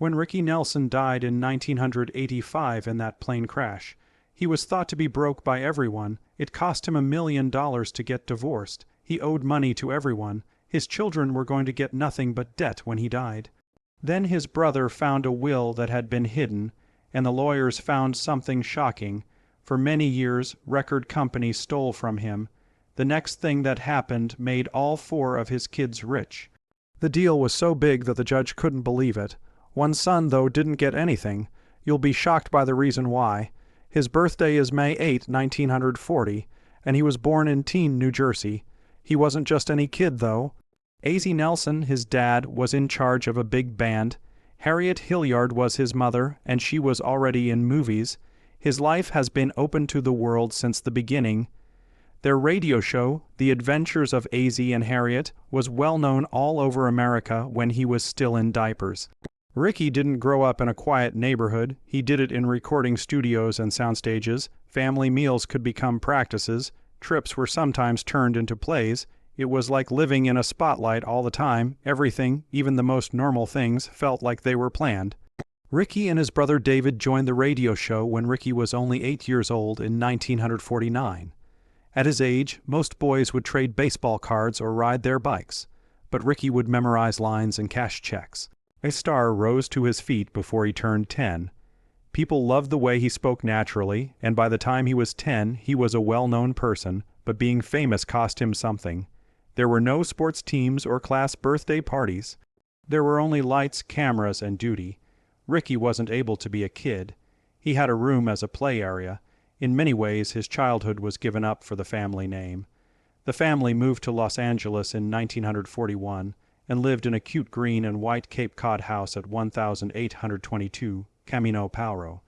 When Ricky Nelson died in 1985 in that plane crash, he was thought to be broke by everyone. It cost him $1 million to get divorced. He owed money to everyone. His children were going to get nothing but debt when he died. Then his brother found a will that had been hidden, and the lawyers found something shocking. For many years, record companies stole from him. The next thing that happened made all 4 of his kids rich. The deal was so big that the judge couldn't believe it. One son, though, didn't get anything. You'll be shocked by the reason why. His birthday is May 8, 1940, and he was born in Teaneck, New Jersey. He wasn't just any kid, though. A.Z. Nelson, his dad, was in charge of a big band. Harriet Hilliard was his mother, and she was already in movies. His life has been open to the world since the beginning. Their radio show, The Adventures of A.Z. and Harriet, was well known all over America when he was still in diapers. Ricky didn't grow up in a quiet neighborhood. He did it in recording studios and soundstages. Family meals could become practices. Trips were sometimes turned into plays. It was like living in a spotlight all the time. Everything, even the most normal things, felt like they were planned. Ricky and his brother David joined the radio show when Ricky was only 8 years old in 1949. At his age, most boys would trade baseball cards or ride their bikes, but Ricky would memorize lines and cash checks. A star rose to his feet before he turned 10. People loved the way he spoke naturally, and by the time he was 10, he was a well-known person, but being famous cost him something. There were no sports teams or class birthday parties. There were only lights, cameras, and duty. Ricky wasn't able to be a kid. He had a room as a play area. In many ways, his childhood was given up for the family name. The family moved to Los Angeles in 1941 and lived in a cute green and white Cape Cod house at 1822 Camino Pauro.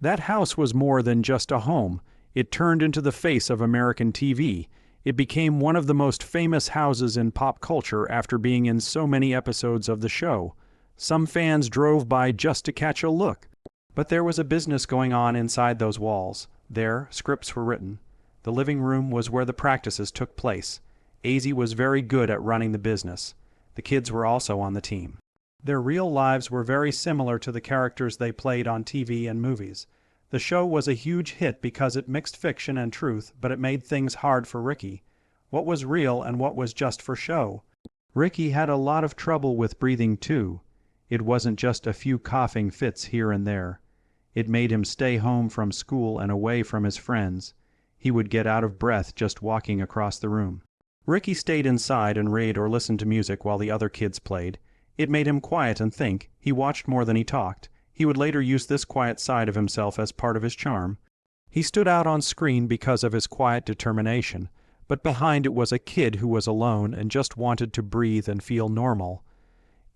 That house was more than just a home. It turned into the face of American TV. It became one of the most famous houses in pop culture after being in so many episodes of the show. Some fans drove by just to catch a look. But there was a business going on inside those walls. There, scripts were written. The living room was where the practices took place. A.Z. was very good at running the business. The kids were also on the team. Their real lives were very similar to the characters they played on TV and movies. The show was a huge hit because it mixed fiction and truth, but it made things hard for Ricky. What was real and what was just for show? Ricky had a lot of trouble with breathing too. It wasn't just a few coughing fits here and there. It made him stay home from school and away from his friends. He would get out of breath just walking across the room. Ricky stayed inside and read or listened to music while the other kids played. It made him quiet and think. He watched more than he talked. He would later use this quiet side of himself as part of his charm. He stood out on screen because of his quiet determination, but behind it was a kid who was alone and just wanted to breathe and feel normal.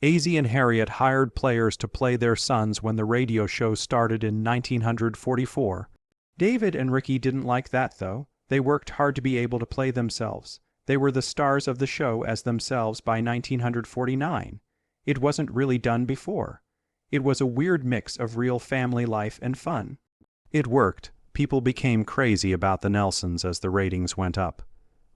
A.Z. and Harriet hired players to play their sons when the radio show started in 1944. David and Ricky didn't like that, though. They worked hard to be able to play themselves. They were the stars of the show as themselves by 1949. It wasn't really done before. It was a weird mix of real family life and fun. It worked. People became crazy about the Nelsons as the ratings went up.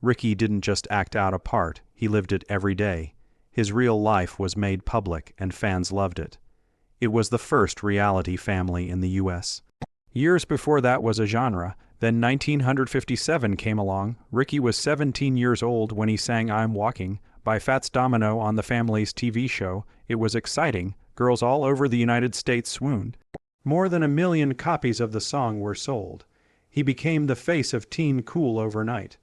Ricky didn't just act out a part, he lived it every day. His real life was made public and fans loved it. It was the first reality family in the U.S. Years before that was a genre. Then 1957 came along. Ricky was 17 years old when he sang I'm Walking by Fats Domino on the family's TV show. It was exciting. Girls all over the United States swooned. More than 1 million copies of the song were sold. He became the face of teen cool overnight.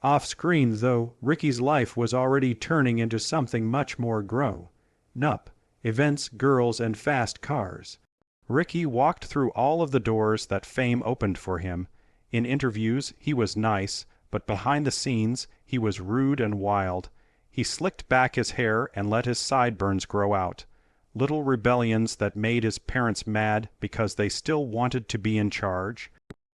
Off-screen, though, Ricky's life was already turning into something much more grown-up. Events, girls, and fast cars. Ricky walked through all of the doors that fame opened for him. In interviews, he was nice, but behind the scenes, he was rude and wild. He slicked back his hair and let his sideburns grow out. Little rebellions that made his parents mad because they still wanted to be in charge.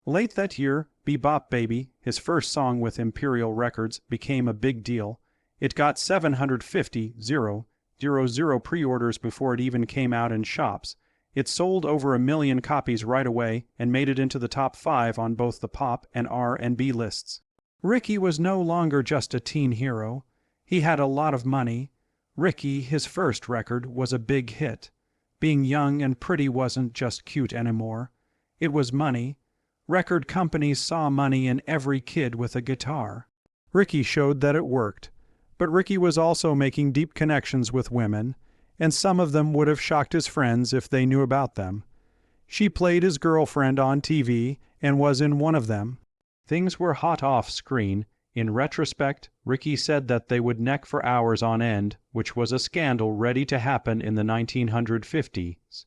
Late that year, Bebop Baby, his first song with Imperial Records, became a big deal. It got 750,000 pre-orders before it even came out in shops. It sold over 1 million copies right away and made it into the top 5 on both the pop and R&B lists. Ricky was no longer just a teen hero. He had a lot of money. Ricky, his first record, was a big hit. Being young and pretty wasn't just cute anymore. It was money. Record companies saw money in every kid with a guitar. Ricky showed that it worked. But Ricky was also making deep connections with women, and some of them would have shocked his friends if they knew about them. She played his girlfriend on TV and was in one of them. Things were hot off screen. In retrospect, Ricky said that they would neck for hours on end, which was a scandal ready to happen in the 1950s.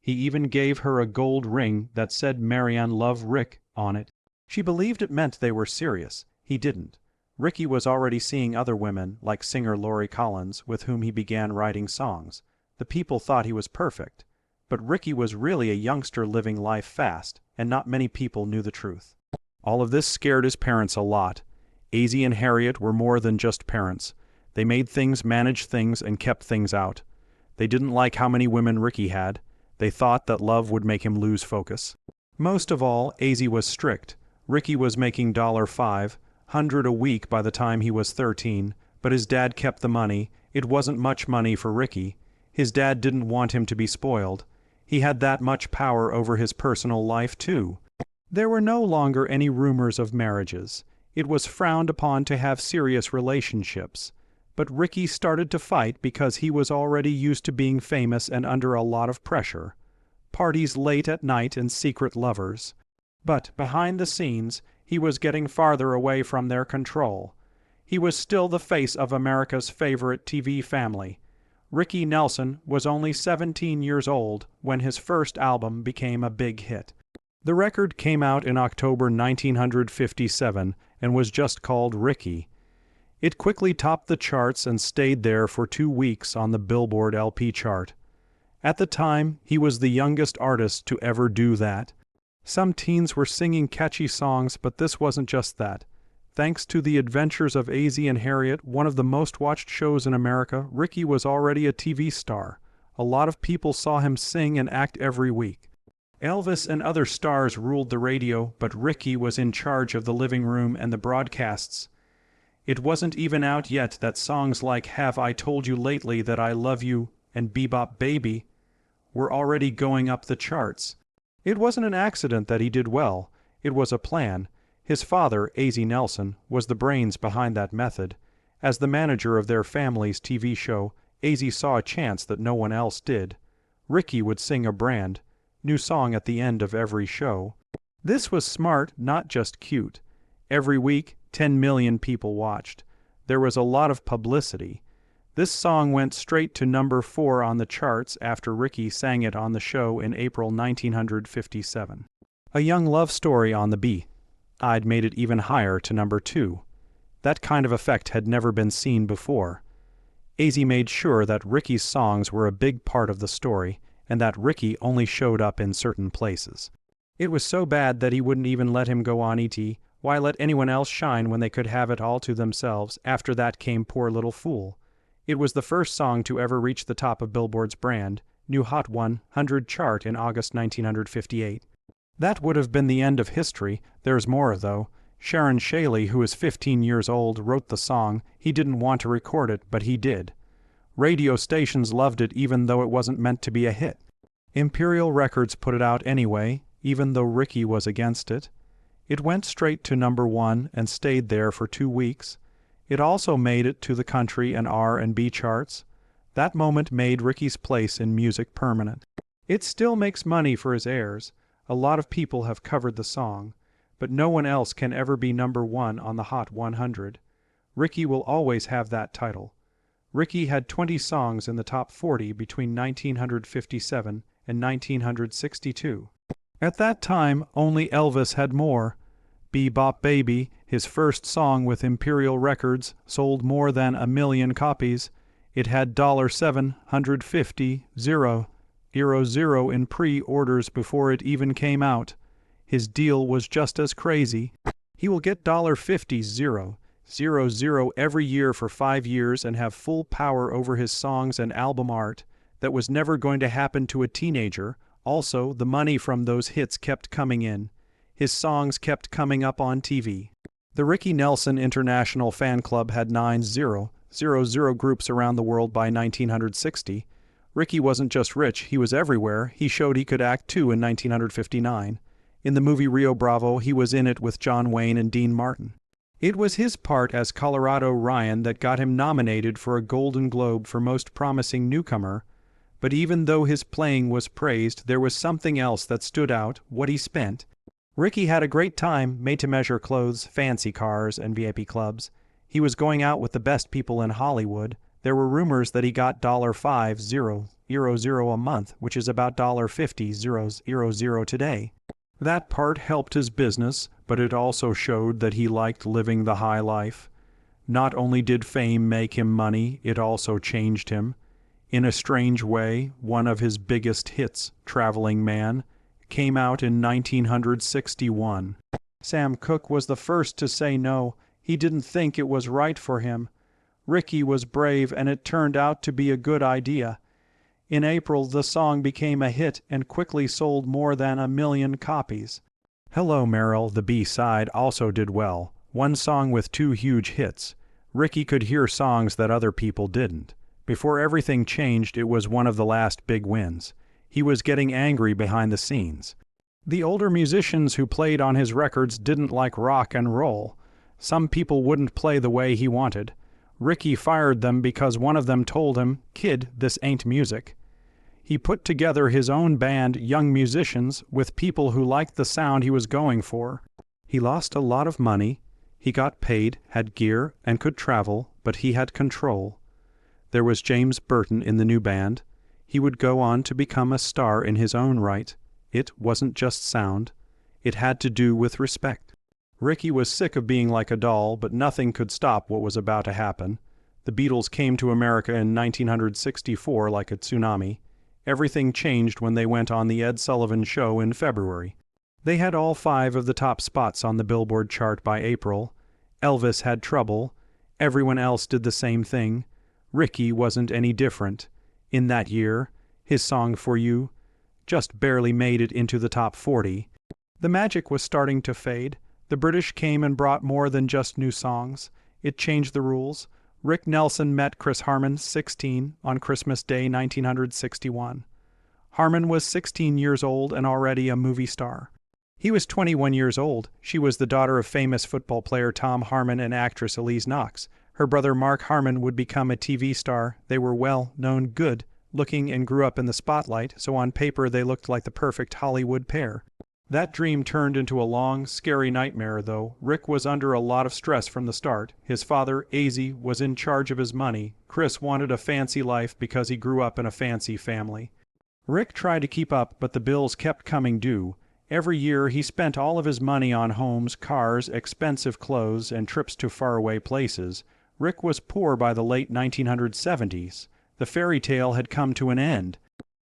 He even gave her a gold ring that said Marianne Love Rick on it. She believed it meant they were serious. He didn't. Ricky was already seeing other women, like singer Lori Collins, with whom he began writing songs. The people thought he was perfect. But Ricky was really a youngster living life fast, and not many people knew the truth. All of this scared his parents a lot. AZ and Harriet were more than just parents. They made things, managed things, and kept things out. They didn't like how many women Ricky had. They thought that love would make him lose focus. Most of all, AZ was strict. Ricky was making $500 a week by the time he was 13, but his dad kept the money. It wasn't much money for Ricky. His dad didn't want him to be spoiled. He had that much power over his personal life, too. There were no longer any rumors of marriages. It was frowned upon to have serious relationships. But Ricky started to fight because he was already used to being famous and under a lot of pressure. Parties late at night and secret lovers. But behind the scenes, he was getting farther away from their control. He was still the face of America's favorite TV family. Ricky Nelson was only 17 years old when his first album became a big hit. The record came out in October 1957 and was just called Ricky. It quickly topped the charts and stayed there for 2 weeks on the Billboard LP chart. At the time, he was the youngest artist to ever do that. Some teens were singing catchy songs, but this wasn't just that. Thanks to the adventures of AZ and Harriet, one of the most watched shows in America, Ricky was already a TV star. A lot of people saw him sing and act every week. Elvis and other stars ruled the radio, but Ricky was in charge of the living room and the broadcasts. It wasn't even out yet that songs like Have I Told You Lately That I Love You and Bebop Baby were already going up the charts. It wasn't an accident that he did well. It was a plan. His father, AZ Nelson, was the brains behind that method. As the manager of their family's TV show, AZ saw a chance that no one else did. Ricky would sing a brand new song at the end of every show. This was smart, not just cute. Every week, 10 million people watched. There was a lot of publicity. This song went straight to number 4 on the charts after Ricky sang it on the show in April 1957. A Young Love Story on the B-side made it even higher to number 2. That kind of effect had never been seen before. AZ made sure that Ricky's songs were a big part of the story, and that Ricky only showed up in certain places. It was so bad that he wouldn't even let him go on E.T. Why let anyone else shine when they could have it all to themselves? After that came Poor Little Fool. It was the first song to ever reach the top of Billboard's brand new Hot 100 chart in August 1958. That would have been the end of history. There's more, though. Sharon Shaley, who is 15 years old, wrote the song. He didn't want to record it, but he did. Radio stations loved it even though it wasn't meant to be a hit. Imperial Records put it out anyway, even though Ricky was against it. It went straight to number 1 and stayed there for 2 weeks. It also made it to the country and R&B charts. That moment made Ricky's place in music permanent. It still makes money for his heirs. A lot of people have covered the song, but no one else can ever be number 1 on the Hot 100. Ricky will always have that title. Ricky had 20 songs in the top 40 between 1957 and 1962. At that time, only Elvis had more. Bebop Baby, his first song with Imperial Records, sold more than 1 million copies. It had $750,000 in pre-orders before it even came out. His deal was just as crazy. He will get $50,000 every year for 5 years and have full power over his songs and album art. That was never going to happen to a teenager. Also, the money from those hits kept coming in. His songs kept coming up on TV. The Ricky Nelson International Fan Club had 9,000 groups around the world by 1960. Ricky wasn't just rich, he was everywhere. He showed he could act too in 1959. In the movie Rio Bravo, he was in it with John Wayne and Dean Martin. It was his part as Colorado Ryan that got him nominated for a Golden Globe for Most Promising Newcomer, but even though his playing was praised, there was something else that stood out: what he spent. Ricky had a great time, made-to-measure clothes, fancy cars, and VIP clubs. He was going out with the best people in Hollywood. There were rumors that he got $5,000 a month, which is about $50,000 today. That part helped his business, but it also showed that he liked living the high life. Not only did fame make him money, it also changed him. In a strange way, one of his biggest hits, Traveling Man, came out in 1961. Sam Cooke was the first to say no. He didn't think it was right for him. Ricky was brave, and it turned out to be a good idea. In April, the song became a hit and quickly sold more than 1 million copies. Hello Marital, the B-side, also did well. One song with 2 huge hits. Ricky could hear songs that other people didn't. Before everything changed, it was one of the last big wins. He was getting angry behind the scenes. The older musicians who played on his records didn't like rock and roll. Some people wouldn't play the way he wanted. Ricky fired them because one of them told him, "Kid, this ain't music." He put together his own band, Young Musicians, with people who liked the sound he was going for. He lost a lot of money. He got paid, had gear, and could travel, but he had control. There was James Burton in the new band. He would go on to become a star in his own right. It wasn't just sound. It had to do with respect. Ricky was sick of being like a doll, but nothing could stop what was about to happen. The Beatles came to America in 1964 like a tsunami. Everything changed when they went on the Ed Sullivan Show in February. They had all 5 of the top spots on the Billboard chart by April. Elvis had trouble. Everyone else did the same thing. Ricky wasn't any different. In that year, his song For You just barely made it into the top 40. The magic was starting to fade. The British came and brought more than just new songs. It changed the rules. Rick Nelson met Chris Harman, 16, on Christmas Day 1961. Harman was 16 years old and already a movie star. He was 21 years old. She was the daughter of famous football player Tom Harman and actress Elise Knox. Her brother Mark Harman would become a TV star. They were well-known, good-looking, and grew up in the spotlight, so on paper they looked like the perfect Hollywood pair. That dream turned into a long, scary nightmare, though. Rick was under a lot of stress from the start. His father, Az, was in charge of his money. Chris wanted a fancy life because he grew up in a fancy family. Rick tried to keep up, but the bills kept coming due. Every year he spent all of his money on homes, cars, expensive clothes, and trips to faraway places. Rick was poor by the late 1970s. The fairy tale had come to an end.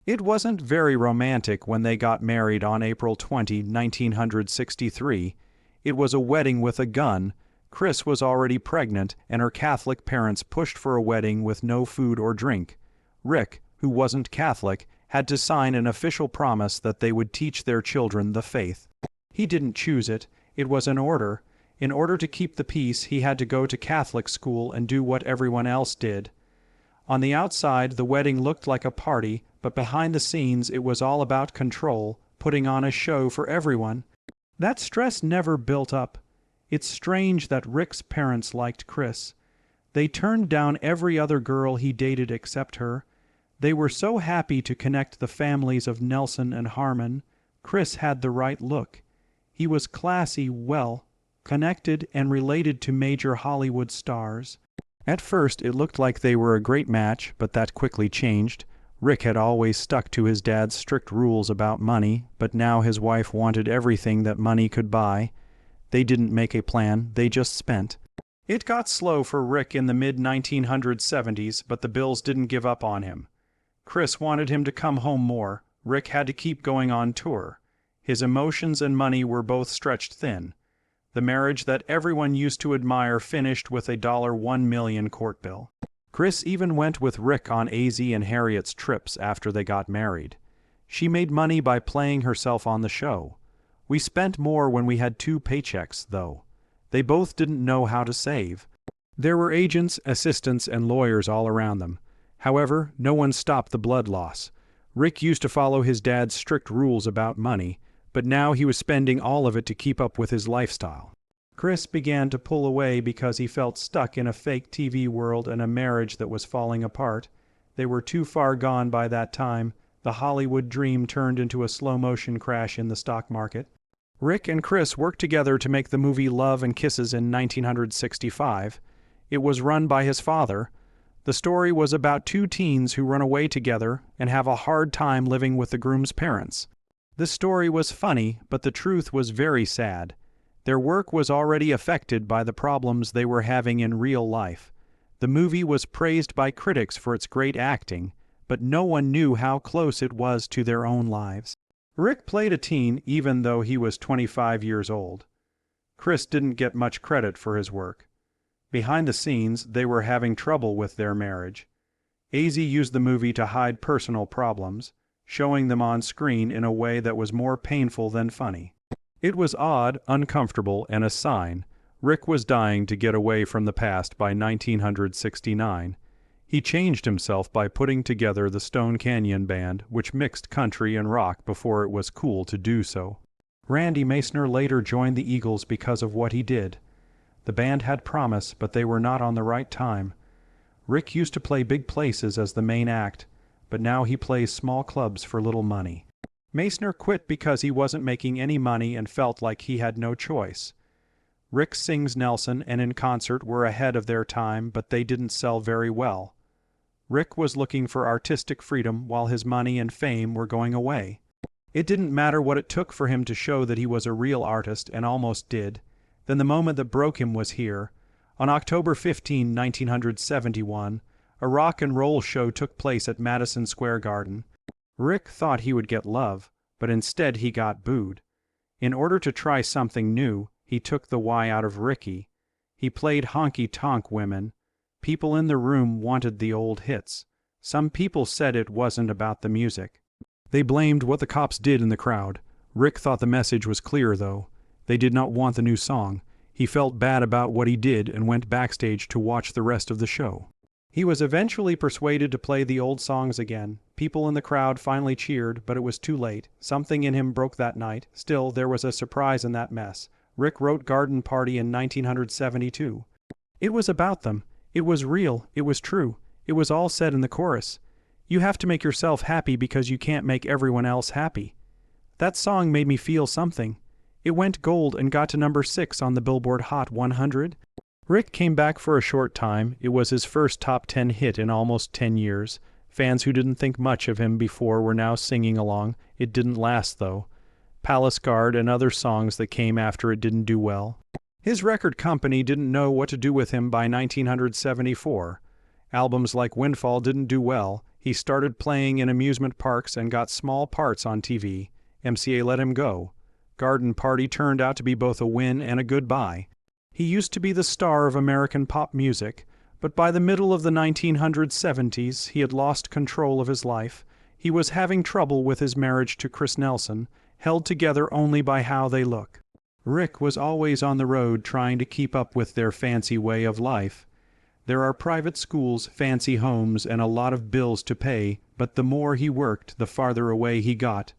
It wasn't very romantic when they got married on April 20, 1963. It was a wedding with a gun. Chris was already pregnant, and her Catholic parents pushed for a wedding with no food or drink. Rick, who wasn't Catholic, had to sign an official promise that they would teach their children the faith. He didn't choose it. It was an order. In order to keep the peace, he had to go to Catholic school and do what everyone else did. On the outside, the wedding looked like a party, but behind the scenes it was all about control, putting on a show for everyone. That stress never built up. It's strange that Rick's parents liked Chris. They turned down every other girl he dated except her. They were so happy to connect the families of Nelson and Harman. Chris had the right look. He was classy, connected and related to major Hollywood stars. At first it looked like they were a great match, but that quickly changed. Rick had always stuck to his dad's strict rules about money, but now his wife wanted everything that money could buy. They didn't make a plan, they just spent. It got slow for Rick in the mid-1970s, but the bills didn't give up on him. Chris wanted him to come home more. Rick had to keep going on tour. His emotions and money were both stretched thin. The marriage that everyone used to admire finished with a $1 million court bill. Chris even went with Rick on Az and Harriet's trips after they got married. She made money by playing herself on the show. We spent more when we had 2 paychecks, though. They both didn't know how to save. There were agents, assistants, and lawyers all around them. However, no one stopped the blood loss. Rick used to follow his dad's strict rules about money, but now he was spending all of it to keep up with his lifestyle. Chris began to pull away because he felt stuck in a fake TV world and a marriage that was falling apart. They were too far gone by that time. The Hollywood dream turned into a slow-motion crash in the stock market. Rick and Chris worked together to make the movie Love and Kisses in 1965. It was run by his father. The story was about two teens who run away together and have a hard time living with the groom's parents. This story was funny, but the truth was very sad. Their work was already affected by the problems they were having in real life. The movie was praised by critics for its great acting, but no one knew how close it was to their own lives. Rick played a teen even though he was 25 years old. Chris didn't get much credit for his work. Behind the scenes, they were having trouble with their marriage. AZ used the movie to hide personal problems, showing them on screen in a way that was more painful than funny. It was odd, uncomfortable, and a sign. Rick was dying to get away from the past by 1969. He changed himself by putting together the Stone Canyon Band, which mixed country and rock before it was cool to do so. Randy Meisner later joined the Eagles because of what he did. The band had promise, but they were not on the right time. Rick used to play big places as the main act, but now he plays small clubs for little money. Meisner quit because he wasn't making any money and felt like he had no choice. Rick Sings Nelson and In Concert were ahead of their time, but they didn't sell very well. Rick was looking for artistic freedom while his money and fame were going away. It didn't matter what it took for him to show that he was a real artist, and almost did. Then the moment that broke him was here. On October 15, 1971, a rock and roll show took place at Madison Square Garden. Rick thought he would get love, but instead he got booed. In order to try something new, he took the Y out of Ricky. He played honky-tonk women. People in the room wanted the old hits. Some people said it wasn't about the music. They blamed what the cops did in the crowd. Rick thought the message was clear, though. They did not want the new song. He felt bad about what he did and went backstage to watch the rest of the show. He was eventually persuaded to play the old songs again. People in the crowd finally cheered, but it was too late. Something in him broke that night. Still, there was a surprise in that mess. Rick wrote Garden Party in 1972. It was about them. It was real. It was true. It was all said in the chorus. You have to make yourself happy because you can't make everyone else happy. That song made me feel something. It went gold and got to number 6 on the Billboard Hot 100. Rick came back for a short time. It was his first top 10 hit in almost 10 years. Fans who didn't think much of him before were now singing along. It didn't last, though. Palace Guard and other songs that came after it didn't do well. His record company didn't know what to do with him by 1974. Albums like Windfall didn't do well. He started playing in amusement parks and got small parts on TV. MCA let him go. Garden Party turned out to be both a win and a goodbye. He used to be the star of American pop music, but by the middle of the 1970s he had lost control of his life. He was having trouble with his marriage to Chris Nelson, held together only by how they look. Rick was always on the road trying to keep up with their fancy way of life. There are private schools, fancy homes, and a lot of bills to pay, but the more he worked, the farther away he got.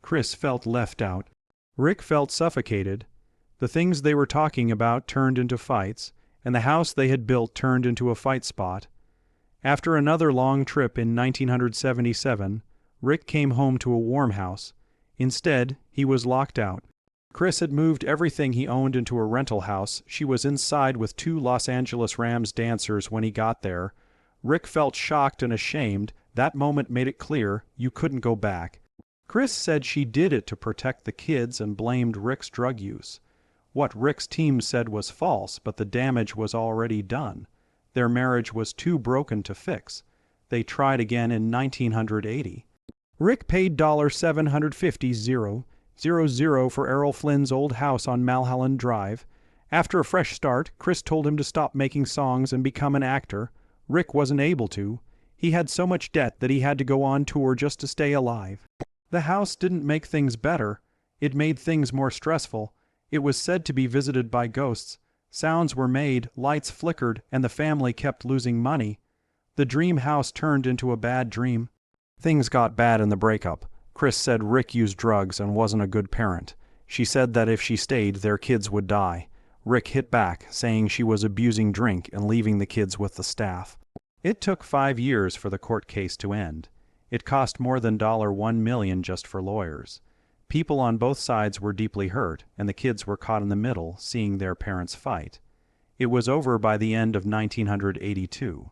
Chris felt left out. Rick felt suffocated. The things they were talking about turned into fights, and the house they had built turned into a fight spot. After another long trip in 1977, Rick came home to a warm house. Instead, he was locked out. Chris had moved everything he owned into a rental house. She was inside with 2 Los Angeles Rams dancers when he got there. Rick felt shocked and ashamed. That moment made it clear you couldn't go back. Chris said she did it to protect the kids and blamed Rick's drug use. What Rick's team said was false, but the damage was already done. Their marriage was too broken to fix. They tried again in 1980. Rick paid $750,000 for Errol Flynn's old house on Mulholland Drive. After a fresh start, Chris told him to stop making songs and become an actor. Rick wasn't able to. He had so much debt that he had to go on tour just to stay alive. The house didn't make things better. It made things more stressful. It was said to be visited by ghosts. Sounds were made, lights flickered, and the family kept losing money. The dream house turned into a bad dream. Things got bad in the breakup. Chris said Rick used drugs and wasn't a good parent. She said that if she stayed, their kids would die. Rick hit back, saying she was abusing drink and leaving the kids with the staff. It took 5 years for the court case to end. It cost more than $1 million just for lawyers. People on both sides were deeply hurt, and the kids were caught in the middle, seeing their parents fight. It was over by the end of 1982.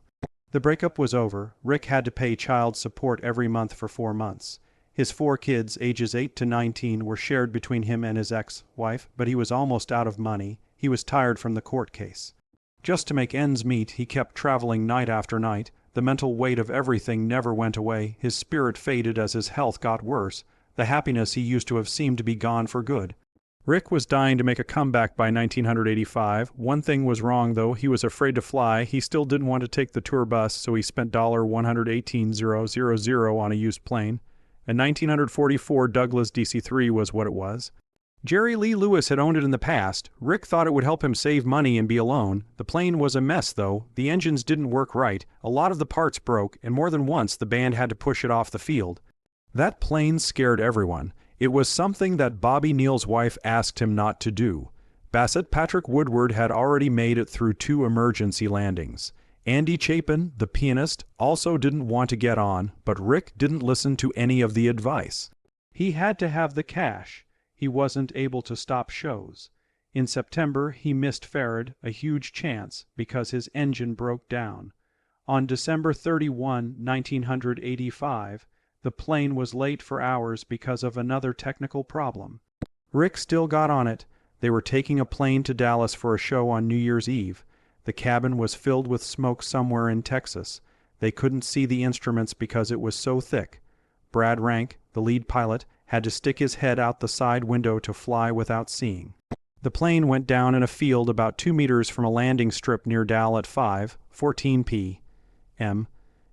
The breakup was over. Rick had to pay child support every month for 4 months. His 4 kids, ages 8 to 19, were shared between him and his ex-wife, but he was almost out of money. He was tired from the court case. Just to make ends meet, he kept traveling night after night. The mental weight of everything never went away. His spirit faded as his health got worse. The happiness he used to have seemed to be gone for good. Rick was dying to make a comeback by 1985. One thing was wrong, though. He was afraid to fly. He still didn't want to take the tour bus, so he spent $118,000 on a used plane. A 1944 Douglas DC-3 was what it was. Jerry Lee Lewis had owned it in the past. Rick thought it would help him save money and be alone. The plane was a mess, though. The engines didn't work right. A lot of the parts broke, and more than once the band had to push it off the field. That plane scared everyone. It was something that Bobby Neal's wife asked him not to do. Bassett Patrick Woodward had already made it through 2 emergency landings. Andy Chapin, the pianist, also didn't want to get on, but Rick didn't listen to any of the advice. He had to have the cash. He wasn't able to stop shows. In September, he missed Farad, a huge chance, because his engine broke down. On December 31, 1985, the plane was late for hours because of another technical problem. Rick still got on it. They were taking a plane to Dallas for a show on New Year's Eve. The cabin was filled with smoke somewhere in Texas. They couldn't see the instruments because it was so thick. Brad Rank, the lead pilot, had to stick his head out the side window to fly without seeing. The plane went down in a field about 2 meters from a landing strip near Dal at 5:14 p.m.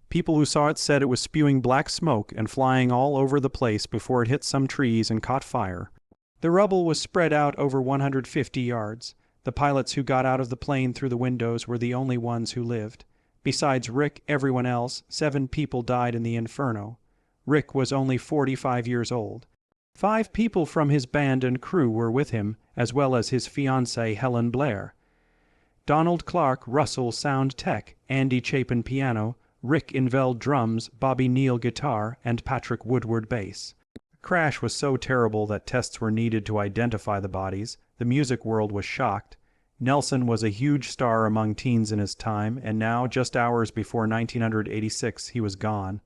People who saw it said it was spewing black smoke and flying all over the place before it hit some trees and caught fire. The rubble was spread out over 150 yards. The pilots who got out of the plane through the windows were the only ones who lived. Besides Rick, everyone else, 7 people died in the inferno. Rick was only 45 years old. 5 people from his band and crew were with him, as well as his fiancée Helen Blair. Donald Clark Russell sound tech, Andy Chapin piano, Rick Inveld drums, Bobby Neal guitar, and Patrick Woodward bass. The crash was so terrible that tests were needed to identify the bodies. The music world was shocked. Nelson was a huge star among teens in his time, and now, just hours before 1986, he was gone.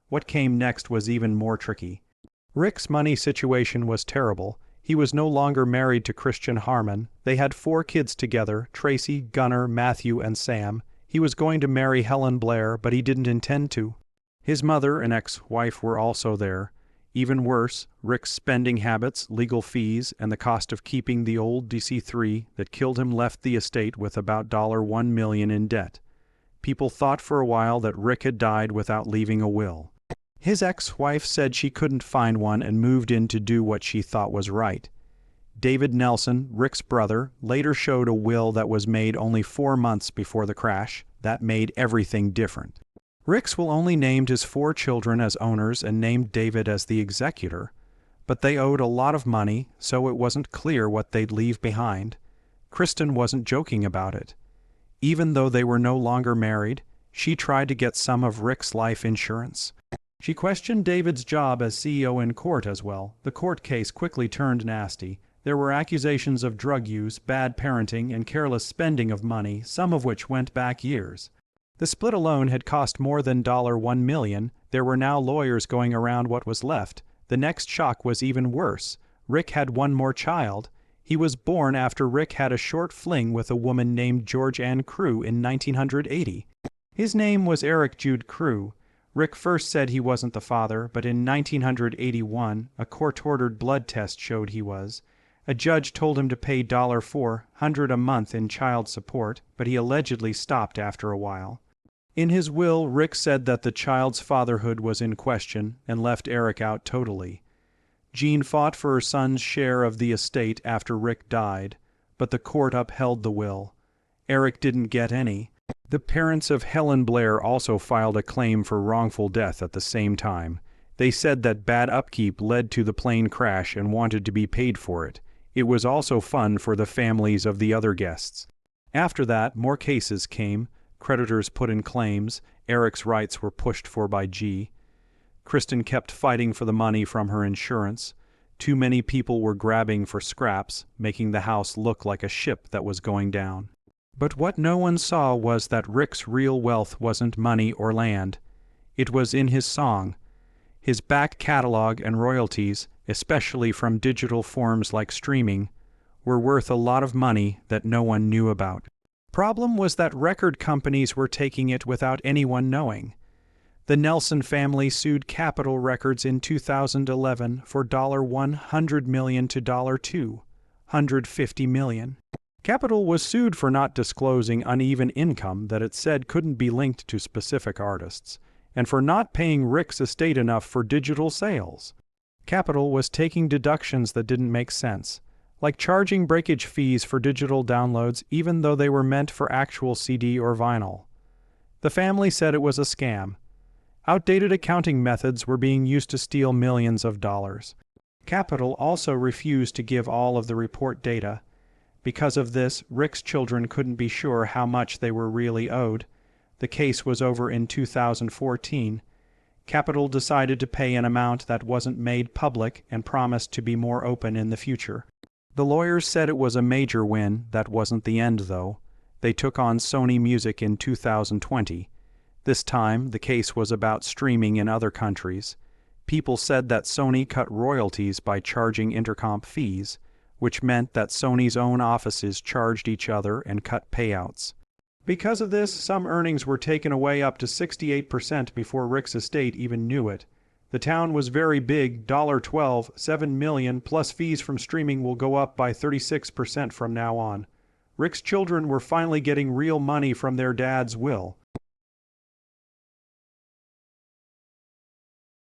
What came next was even more tricky. Rick's money situation was terrible. He was no longer married to Christian Harmon. They had 4 kids together, Tracy, Gunnar, Matthew, and Sam. He was going to marry Helen Blair, but he didn't intend to. His mother and ex-wife were also there. Even worse, Rick's spending habits, legal fees, and the cost of keeping the old DC-3 that killed him left the estate with about $1 million in debt. People thought for a while that Rick had died without leaving a will. His ex-wife said she couldn't find one and moved in to do what she thought was right. David Nelson, Rick's brother, later showed a will that was made only 4 months before the crash. That made everything different. Rick's will only named his 4 children as owners and named David as the executor, but they owed a lot of money, so it wasn't clear what they'd leave behind. Kristen wasn't joking about it. Even though they were no longer married, she tried to get some of Rick's life insurance. She questioned David's job as CEO in court as well. The court case quickly turned nasty. There were accusations of drug use, bad parenting, and careless spending of money, some of which went back years. The split alone had cost more than $1 million. There were now lawyers going around what was left. The next shock was even worse. Rick had one more child. He was born after Rick had a short fling with a woman named George Ann Crew in 1980. His name was Eric Jude Crew. Rick first said he wasn't the father, but in 1981, a court-ordered blood test showed he was. A judge told him to pay $400 a month in child support, but he allegedly stopped after a while. In his will, Rick said that the child's fatherhood was in question and left Eric out totally. Jean fought for her son's share of the estate after Rick died, but the court upheld the will. Eric didn't get any. The parents of Helen Blair also filed a claim for wrongful death at the same time. They said that bad upkeep led to the plane crash and wanted to be paid for it. It was also fun for the families of the other guests. After that, more cases came. Creditors put in claims. Eric's rights were pushed for by G. Kristen kept fighting for the money from her insurance. Too many people were grabbing for scraps, making the house look like a ship that was going down. But what no one saw was that Rick's real wealth wasn't money or land. It was in his song. His back catalog and royalties, especially from digital forms like streaming, were worth a lot of money that no one knew about. Problem was that record companies were taking it without anyone knowing. The Nelson family sued Capitol Records in 2011 for $100 million to $250 million. Capitol was sued for not disclosing uneven income that it said couldn't be linked to specific artists, and for not paying Rick's estate enough for digital sales. Capitol was taking deductions that didn't make sense, like charging breakage fees for digital downloads even though they were meant for actual CD or vinyl. The family said it was a scam. Outdated accounting methods were being used to steal millions of dollars. Capitol also refused to give all of the report data. Because of this, Rick's children couldn't be sure how much they were really owed. The case was over in 2014. Capitol decided to pay an amount that wasn't made public and promised to be more open in the future. The lawyers said it was a major win. That wasn't the end, though. They took on Sony Music in 2020. This time, the case was about streaming in other countries. People said that Sony cut royalties by charging intercomp fees, which meant that Sony's own offices charged each other and cut payouts. Because of this, some earnings were taken away up to 68% before Rick's estate even knew it. The town was very big, $12, $7 million, plus fees from streaming will go up by 36% from now on. Rick's children were finally getting real money from their dad's will.